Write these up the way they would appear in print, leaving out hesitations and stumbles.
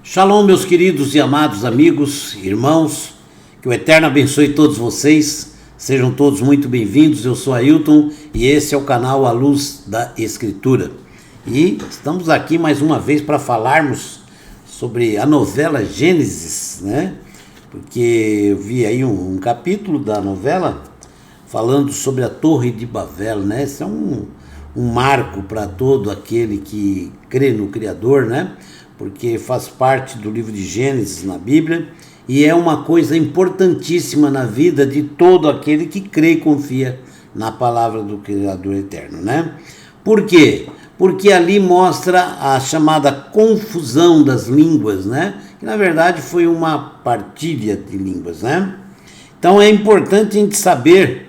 Shalom, meus queridos e amados amigos, irmãos, que o Eterno abençoe todos vocês, sejam todos muito bem-vindos. Eu sou Ailton e esse é o canal A Luz da Escritura. E estamos aqui mais uma vez para falarmos sobre a novela Gênesis, né? Porque eu vi aí um capítulo da novela falando sobre a Torre de Babel, né? Esse é um marco para todo aquele que crê no Criador, né? Porque faz parte do livro de Gênesis na Bíblia e é uma coisa importantíssima na vida de todo aquele que crê e confia na palavra do Criador Eterno, né? Por quê? Porque ali mostra a chamada confusão das línguas, né? Que na verdade foi uma partilha de línguas, né? Então é importante a gente saber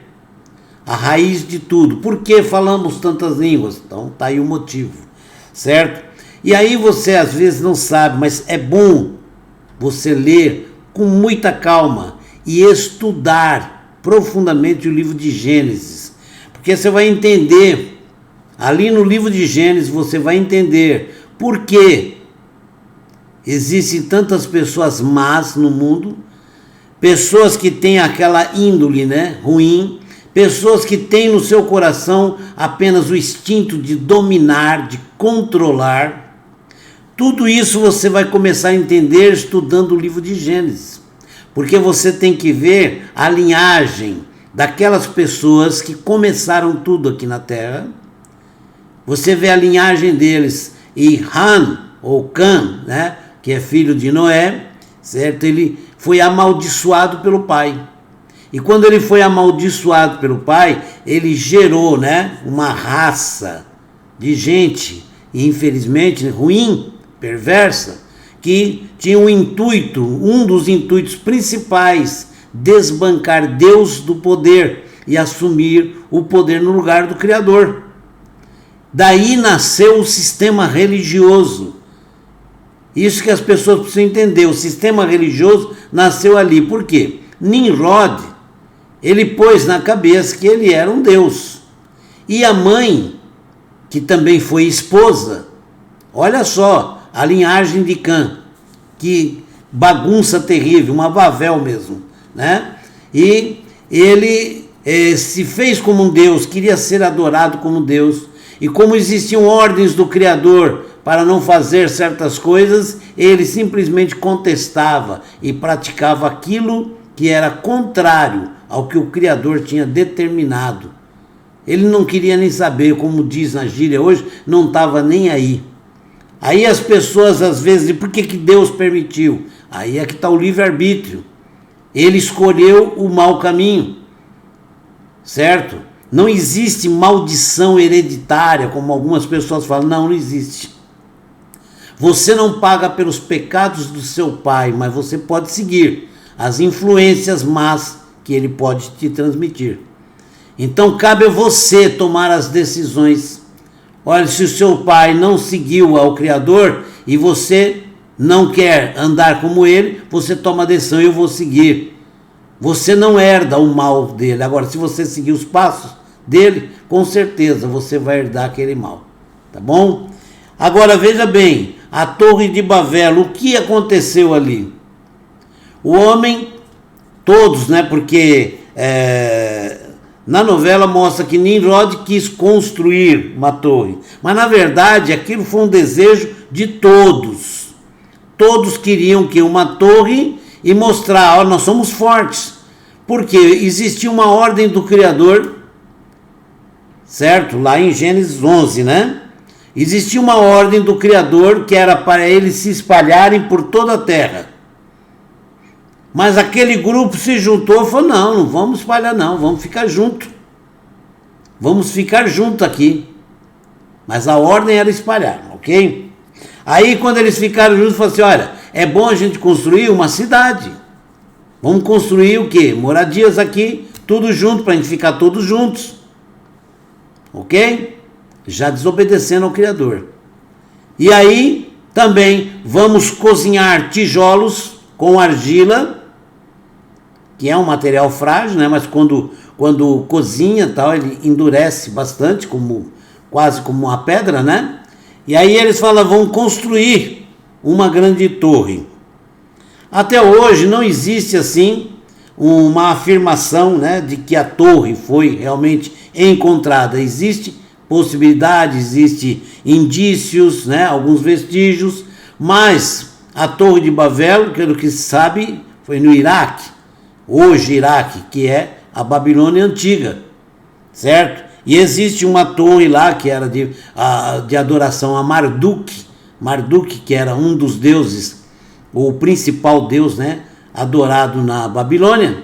a raiz de tudo. Por que falamos tantas línguas? Então tá aí o motivo, certo? E aí você às vezes não sabe, mas é bom você ler com muita calma e estudar profundamente o livro de Gênesis, porque você vai entender, ali no livro de Gênesis você vai entender por que existem tantas pessoas más no mundo, pessoas que têm aquela índole, né, ruim, pessoas que têm no seu coração apenas o instinto de dominar, de controlar. Tudo isso você vai começar a entender estudando o livro de Gênesis, porque você tem que ver a linhagem daquelas pessoas que começaram tudo aqui na Terra. Você vê a linhagem deles, e Han, ou Cã, né, que é filho de Noé, certo? Ele foi amaldiçoado pelo pai. E quando ele foi amaldiçoado pelo pai, ele gerou, né, uma raça de gente, infelizmente, ruim, perversa, que tinha um dos intuitos principais, desbancar Deus do poder e assumir o poder no lugar do Criador. Daí nasceu o sistema religioso. Isso que as pessoas precisam entender, o sistema religioso nasceu ali. Por quê? Nimrod, ele pôs na cabeça que ele era um Deus. E a mãe, que também foi esposa, olha só, a linhagem de Cã, que bagunça terrível, uma Babel mesmo, né? E ele se fez como um Deus, queria ser adorado como Deus, e como existiam ordens do Criador para não fazer certas coisas, ele simplesmente contestava e praticava aquilo que era contrário ao que o Criador tinha determinado. Ele não queria nem saber, como diz na gíria hoje, não estava nem aí. Aí as pessoas às vezes dizem, por que Deus permitiu? Aí é que está o livre-arbítrio. Ele escolheu o mau caminho, certo? Não existe maldição hereditária, como algumas pessoas falam. Não existe. Você não paga pelos pecados do seu pai, mas você pode seguir as influências más que ele pode te transmitir. Então cabe a você tomar as decisões. Olha, se o seu pai não seguiu ao Criador e você não quer andar como ele, você toma a decisão, eu vou seguir. Você não herda o mal dele. Agora, se você seguir os passos dele, com certeza você vai herdar aquele mal. Tá bom? Agora, veja bem, a Torre de Babel, o que aconteceu ali? O homem, todos, né, porque na novela mostra que Nimrod quis construir uma torre, mas na verdade aquilo foi um desejo de todos. Todos queriam que uma torre e mostrar, ó, nós somos fortes, porque existia uma ordem do Criador, certo? Lá em Gênesis 11, né? Existia uma ordem do Criador que era para eles se espalharem por toda a terra. Mas aquele grupo se juntou e falou, não vamos espalhar não, vamos ficar junto. Vamos ficar junto aqui. Mas a ordem era espalhar, ok? Aí quando eles ficaram juntos, falaram assim, olha, é bom a gente construir uma cidade. Vamos construir o quê? Moradias aqui, tudo junto, para a gente ficar todos juntos. Ok? Já desobedecendo ao Criador. E aí também vamos cozinhar tijolos com argila, que é um material frágil, né? Mas quando cozinha tal, ele endurece bastante, quase como uma pedra, né? E aí eles falam, vão construir uma grande torre. Até hoje não existe assim uma afirmação, né, de que a torre foi realmente encontrada. Existe possibilidade, existe indícios, né, alguns vestígios, mas a Torre de Babel, pelo que se sabe, foi no Iraque, hoje Iraque, que é a Babilônia antiga, certo? E existe uma torre lá que era de adoração a Marduk, que era um dos deuses, o principal deus, né, adorado na Babilônia.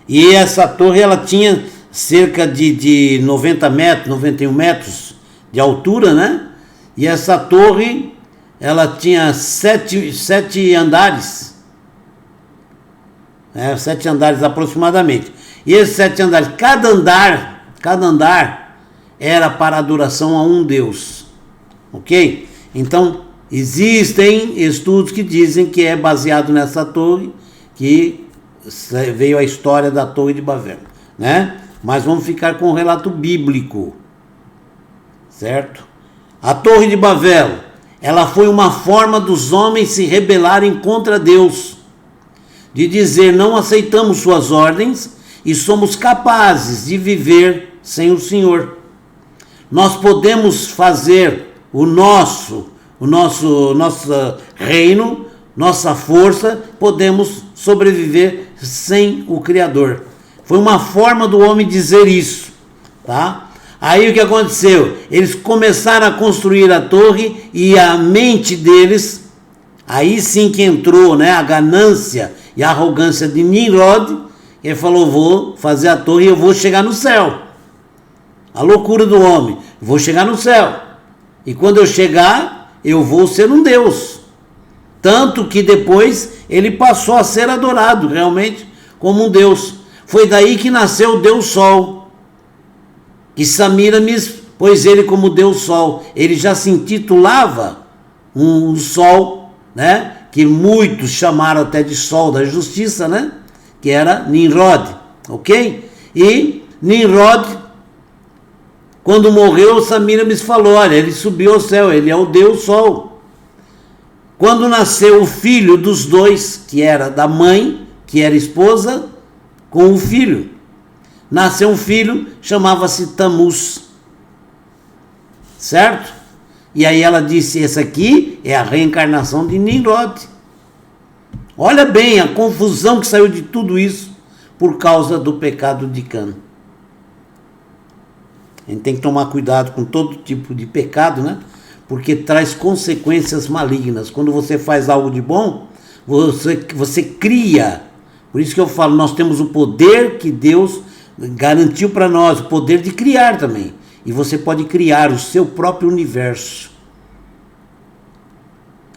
E essa torre, ela tinha cerca de 90 metros, 91 metros de altura, né? E essa torre, ela tinha sete andares, 7 andares aproximadamente. E esses 7 andares, cada andar era para adoração a um deus, ok? Então, existem estudos que dizem que é baseado nessa torre que veio a história da Torre de Babel, né? Mas vamos ficar com o relato bíblico, certo? A Torre de Babel, ela foi uma forma dos homens se rebelarem contra Deus, de dizer: não aceitamos suas ordens e somos capazes de viver sem o Senhor. Nós podemos fazer o nosso reino, nossa força, podemos sobreviver sem o Criador. Foi uma forma do homem dizer isso, tá? Aí o que aconteceu? Eles começaram a construir a torre e a mente deles, aí sim que entrou, né, a ganância e a arrogância de Nimrod. Ele falou: vou fazer a torre e eu vou chegar no céu. A loucura do homem: vou chegar no céu. E quando eu chegar, eu vou ser um Deus. Tanto que depois ele passou a ser adorado realmente como um Deus. Foi daí que nasceu o Deus Sol. E Samiramis pôs ele como Deus Sol. Ele já se intitulava um Sol, né? Que muitos chamaram até de Sol da Justiça, né? Que era Nimrod, ok? E Nimrod, quando morreu, Samiramis falou: olha, ele subiu ao céu, ele é o Deus Sol. Quando nasceu o filho dos dois, que era da mãe, que era esposa, com o filho, nasceu um filho, chamava-se Tamuz, certo? E aí ela disse: essa aqui é a reencarnação de Nimrod. Olha bem a confusão que saiu de tudo isso por causa do pecado de Cã. A gente tem que tomar cuidado com todo tipo de pecado, né? Porque traz consequências malignas. Quando você faz algo de bom, você cria. Por isso que eu falo, nós temos o poder que Deus garantiu para nós, o poder de criar também. E você pode criar o seu próprio universo.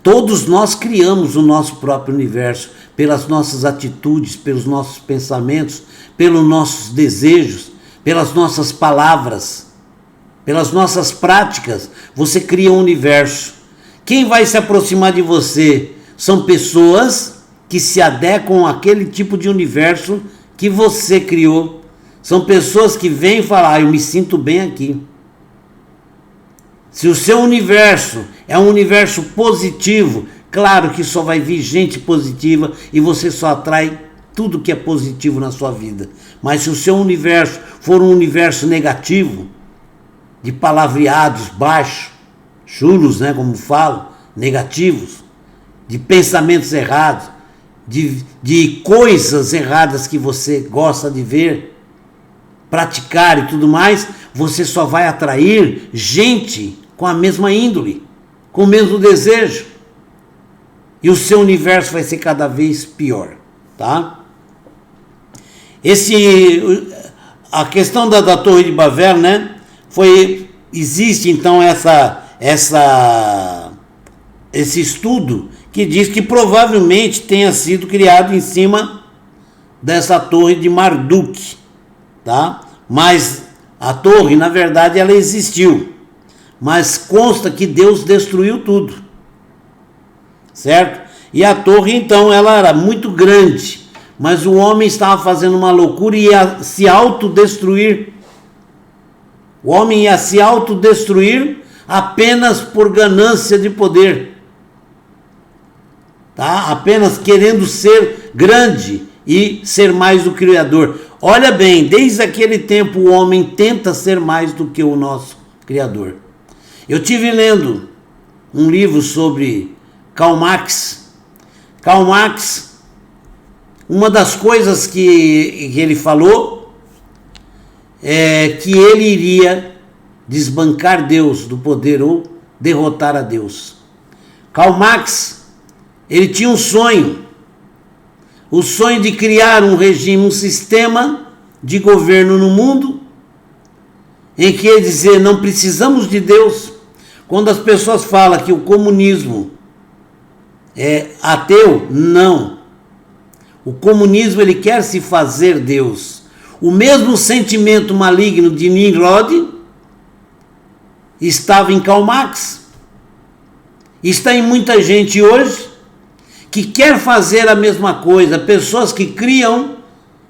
Todos nós criamos o nosso próprio universo pelas nossas atitudes, pelos nossos pensamentos, pelos nossos desejos, pelas nossas palavras, pelas nossas práticas. Você cria um universo. Quem vai se aproximar de você são pessoas que se adequam àquele tipo de universo que você criou. São pessoas que vêm falar: eu me sinto bem aqui. Se o seu universo é um universo positivo, claro que só vai vir gente positiva e você só atrai tudo que é positivo na sua vida. Mas se o seu universo for um universo negativo, de palavreados baixos, chulos, né, como falo, negativos, de pensamentos errados, de coisas erradas que você gosta de ver, praticar e tudo mais, você só vai atrair gente com a mesma índole, com o mesmo desejo. E o seu universo vai ser cada vez pior, tá? A questão da Torre de Babel, né? Existe então esse estudo que diz que provavelmente tenha sido criado em cima dessa torre de Marduk, tá? Mas a torre, na verdade, ela existiu, mas consta que Deus destruiu tudo, certo? E a torre, então, ela era muito grande, mas o homem estava fazendo uma loucura e ia se autodestruir. O homem ia se autodestruir apenas por ganância de poder. tá? Apenas querendo ser grande e ser mais do Criador. Olha bem, desde aquele tempo o homem tenta ser mais do que o nosso Criador. Eu tive lendo um livro sobre Karl Marx. Karl Marx, uma das coisas que ele falou é que ele iria desbancar Deus do poder ou derrotar a Deus. Karl Marx, ele tinha um sonho, o sonho de criar um regime, um sistema de governo no mundo, em que ele dizia, não precisamos de Deus. Quando as pessoas falam que o comunismo é ateu, não. O comunismo, ele quer se fazer Deus. O mesmo sentimento maligno de Nimrod estava em Karl Marx. Está em muita gente hoje que quer fazer a mesma coisa. Pessoas que criam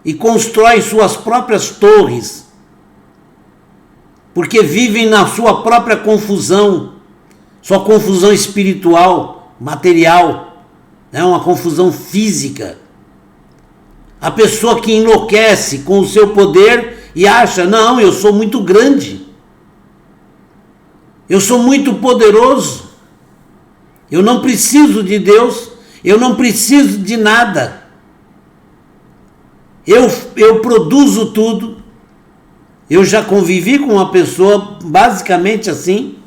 e constroem suas próprias torres, porque vivem na sua própria confusão, sua confusão espiritual, material, uma confusão física. A pessoa que enlouquece com o seu poder e acha, não, eu sou muito grande, eu sou muito poderoso, eu não preciso de Deus, eu não preciso de nada, eu produzo tudo. Eu já convivi com uma pessoa basicamente assim,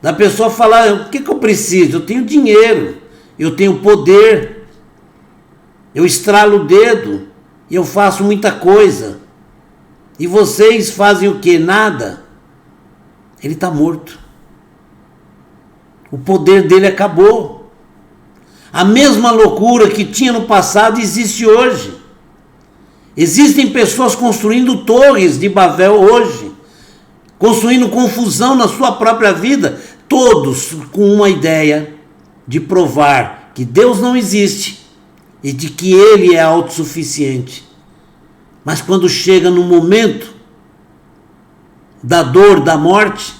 da pessoa falar, o que eu preciso? Eu tenho dinheiro, eu tenho poder, eu estralo o dedo, eu faço muita coisa, e vocês fazem o quê? Nada. Ele está morto. O poder dele acabou. A mesma loucura que tinha no passado existe hoje. Existem pessoas construindo torres de Babel hoje, construindo confusão na sua própria vida, todos com uma ideia de provar que Deus não existe e de que Ele é autossuficiente. Mas quando chega no momento da dor, da morte,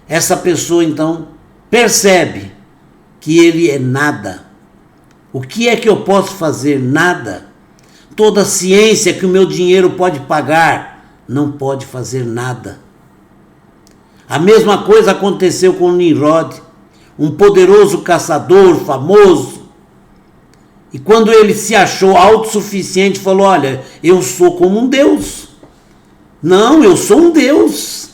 essa pessoa então percebe que Ele é nada. O que é que eu posso fazer? Nada. Toda a ciência que o meu dinheiro pode pagar não pode fazer nada. A mesma coisa aconteceu com Nimrod, um poderoso caçador famoso. E quando ele se achou autossuficiente, falou, olha, eu sou como um Deus. Não, eu sou um Deus.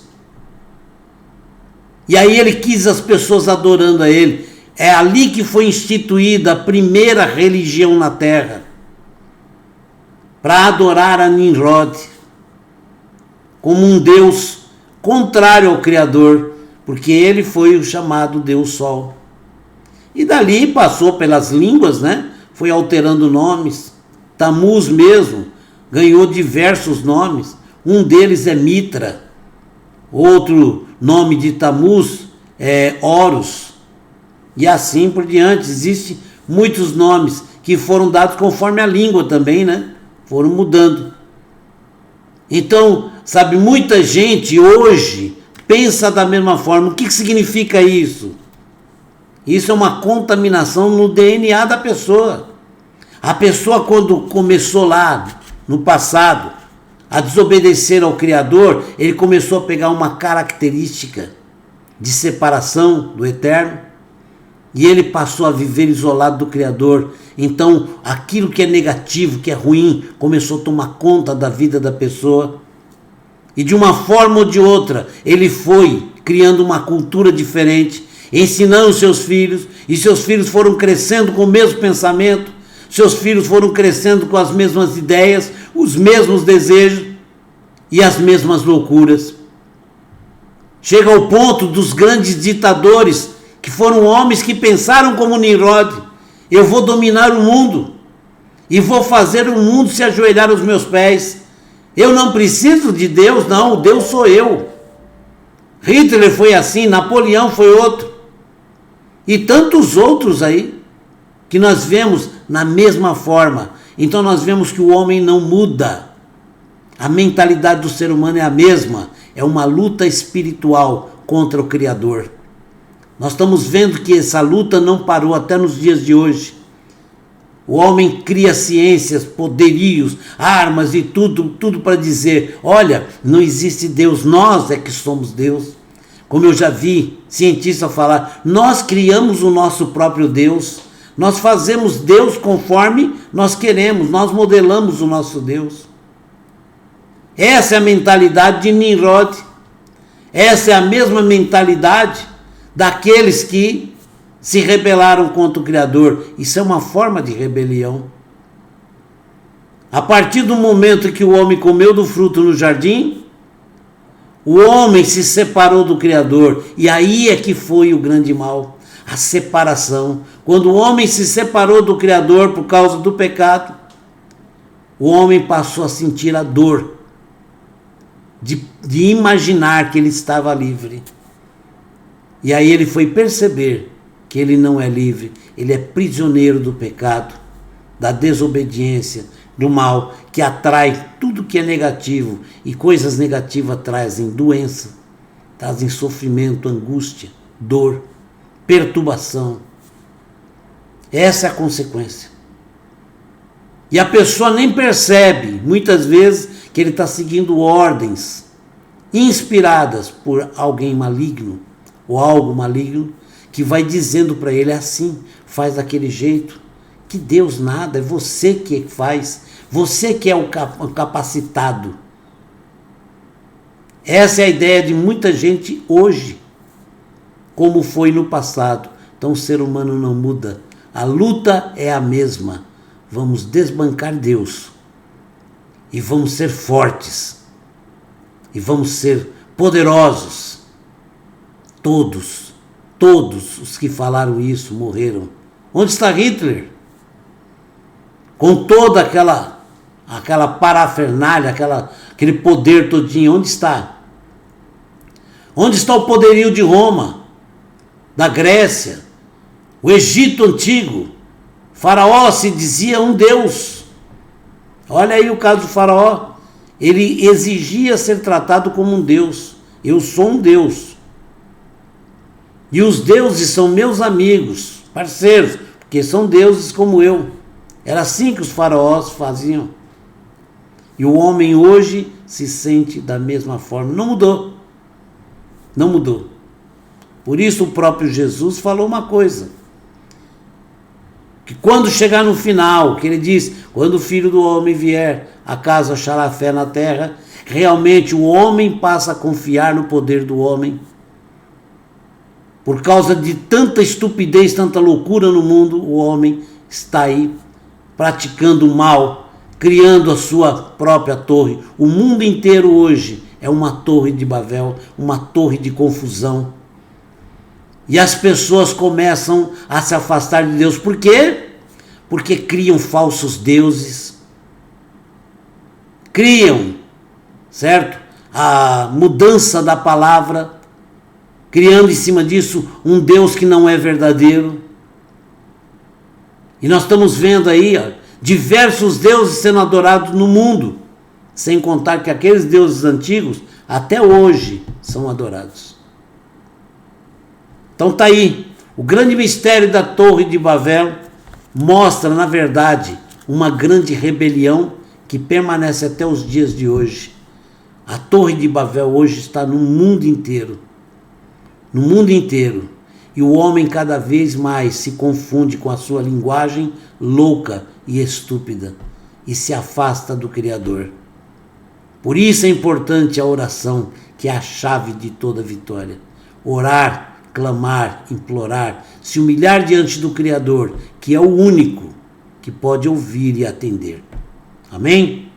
E aí ele quis as pessoas adorando a ele. É ali que foi instituída a primeira religião na Terra, para adorar a Nimrod como um Deus contrário ao Criador, porque ele foi o chamado Deus Sol. E dali passou pelas línguas, foi alterando nomes. Tamuz mesmo ganhou diversos nomes. Um deles é Mitra. Outro nome de Tamuz é Horus. E assim por diante. Existem muitos nomes que foram dados conforme a língua também, Foram mudando. Então, sabe, muita gente hoje pensa da mesma forma. O que significa isso? Isso é uma contaminação no DNA da pessoa. A pessoa, quando começou lá no passado a desobedecer ao Criador, ele começou a pegar uma característica de separação do Eterno e ele passou a viver isolado do Criador. Então, aquilo que é negativo, que é ruim, começou a tomar conta da vida da pessoa. E de uma forma ou de outra, ele foi criando uma cultura diferente, ensinando seus filhos, e seus filhos foram crescendo com o mesmo pensamento, seus filhos foram crescendo com as mesmas ideias, os mesmos desejos e as mesmas loucuras. Chega ao ponto dos grandes ditadores, que foram homens que pensaram como Nimrod, eu vou dominar o mundo e vou fazer o mundo se ajoelhar aos meus pés. Eu não preciso de Deus, não, o Deus sou eu. Hitler foi assim, Napoleão foi outro. E tantos outros aí, que nós vemos na mesma forma. Então nós vemos que o homem não muda. A mentalidade do ser humano é a mesma. É uma luta espiritual contra o Criador. Nós estamos vendo que essa luta não parou até nos dias de hoje. O homem cria ciências, poderios, armas e tudo para dizer, olha, não existe Deus, nós é que somos Deus. Como eu já vi cientistas falar, nós criamos o nosso próprio Deus, nós fazemos Deus conforme nós queremos, nós modelamos o nosso Deus. Essa é a mentalidade de Nimrod, essa é a mesma mentalidade daqueles que se rebelaram contra o Criador. Isso é uma forma de rebelião. A partir do momento que o homem comeu do fruto no jardim, o homem se separou do Criador. E aí é que foi o grande mal, a separação. Quando o homem se separou do Criador por causa do pecado, o homem passou a sentir a dor de imaginar que ele estava livre. E aí ele foi perceber que ele não é livre, ele é prisioneiro do pecado, da desobediência, do mal, que atrai tudo que é negativo, e coisas negativas trazem doença, trazem sofrimento, angústia, dor, perturbação. Essa é a consequência. E a pessoa nem percebe, muitas vezes, que ele está seguindo ordens inspiradas por alguém maligno, ou algo maligno, que vai dizendo para ele, é assim, faz daquele jeito. Que Deus nada, é você que faz, você que é o capacitado. Essa é a ideia de muita gente hoje, como foi no passado. Então o ser humano não muda, a luta é a mesma. Vamos desbancar Deus, e vamos ser fortes, e vamos ser poderosos. Todos os que falaram isso morreram. Onde está Hitler? Com toda aquela parafernália, aquele poder todinho, onde está? Onde está o poderio de Roma, da Grécia, o Egito antigo? Faraó se dizia um deus. Olha aí o caso do faraó. Ele exigia ser tratado como um deus. Eu sou um deus. E os deuses são meus amigos, parceiros, porque são deuses como eu. Era assim que os faraós faziam. E o homem hoje se sente da mesma forma. Não mudou. Não mudou. Por isso o próprio Jesus falou uma coisa. Que quando chegar no final, que ele diz, quando o Filho do Homem vier, acaso achará fé na terra, realmente o homem passa a confiar no poder do homem. Por causa de tanta estupidez, tanta loucura no mundo, o homem está aí praticando o mal, criando a sua própria torre. O mundo inteiro hoje é uma torre de Babel, uma torre de confusão. E as pessoas começam a se afastar de Deus. Por quê? Porque criam falsos deuses. Criam, certo? A mudança da palavra, criando em cima disso um Deus que não é verdadeiro. E nós estamos vendo aí diversos deuses sendo adorados no mundo, sem contar que aqueles deuses antigos até hoje são adorados. Então está aí, o grande mistério da Torre de Babel mostra, na verdade, uma grande rebelião que permanece até os dias de hoje. A Torre de Babel hoje está no mundo inteiro. No mundo inteiro. E o homem cada vez mais se confunde com a sua linguagem louca e estúpida e se afasta do Criador. Por isso é importante a oração, que é a chave de toda vitória. Orar, clamar, implorar, se humilhar diante do Criador, que é o único que pode ouvir e atender. Amém?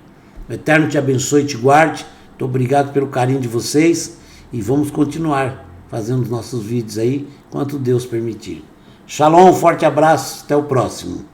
O Eterno te abençoe e te guarde. Muito obrigado pelo carinho de vocês e vamos continuar fazendo os nossos vídeos aí, quanto Deus permitir. Shalom, um forte abraço, até o próximo.